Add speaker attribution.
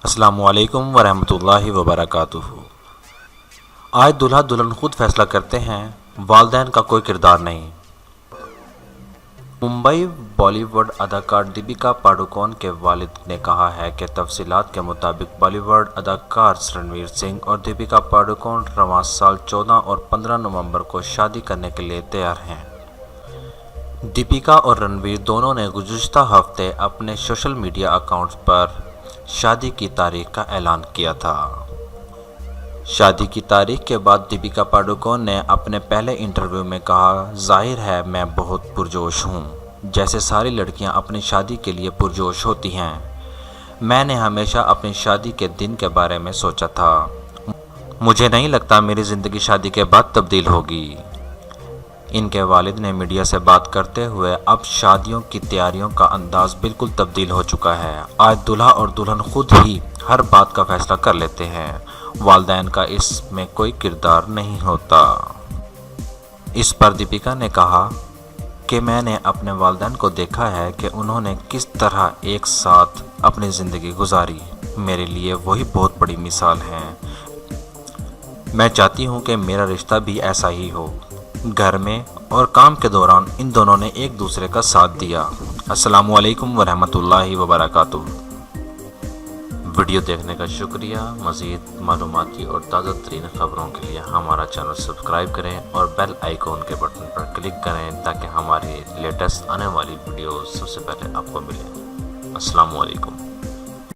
Speaker 1: السلام علیکم ورحمۃ اللہ وبرکاتہ۔ آج دلہا دلہن خود فیصلہ کرتے ہیں، والدین کا کوئی کردار نہیں۔ ممبئی بالی ووڈ اداکار دیپیکا پاڈوکون کے والد نے کہا ہے کہ تفصیلات کے مطابق بالی ووڈ اداکار رنویر سنگھ اور دیپیکا پاڈوکون رواں سال 14 اور 15 نومبر کو شادی کرنے کے لیے تیار ہیں۔ دیپیکا اور رنویر دونوں نے گزشتہ ہفتے اپنے سوشل میڈیا اکاؤنٹس پر شادی کی تاریخ کا اعلان کیا تھا۔ شادی کی تاریخ کے بعد دیپیکا پاڈوکون نے اپنے پہلے انٹرویو میں کہا، ظاہر ہے میں بہت پرجوش ہوں، جیسے ساری لڑکیاں اپنی شادی کے لیے پرجوش ہوتی ہیں۔ میں نے ہمیشہ اپنی شادی کے دن کے بارے میں سوچا تھا۔ مجھے نہیں لگتا میری زندگی شادی کے بعد تبدیل ہوگی۔ ان کے والد نے میڈیا سے بات کرتے ہوئے اب شادیوں کی تیاریوں کا انداز بالکل تبدیل ہو چکا ہے۔ آج دلہا اور دلہن خود ہی ہر بات کا فیصلہ کر لیتے ہیں، والدین کا اس میں کوئی کردار نہیں ہوتا۔ اس پر دیپیکا نے کہا کہ میں نے اپنے والدین کو دیکھا ہے کہ انہوں نے کس طرح ایک ساتھ اپنی زندگی گزاری، میرے لیے وہی بہت بڑی مثال ہیں۔ میں چاہتی ہوں کہ میرا رشتہ بھی ایسا ہی ہو۔ گھر میں اور کام کے دوران ان دونوں نے ایک دوسرے کا ساتھ دیا۔ السلام علیکم ورحمۃ اللہ وبرکاتہ۔ ویڈیو دیکھنے کا شکریہ۔ مزید معلوماتی اور تازہ ترین خبروں کے لیے ہمارا چینل سبسکرائب کریں اور بیل آئیکن کے بٹن پر کلک کریں تاکہ ہماری لیٹسٹ آنے والی ویڈیو سب سے پہلے آپ کو ملیں۔ السلام علیکم۔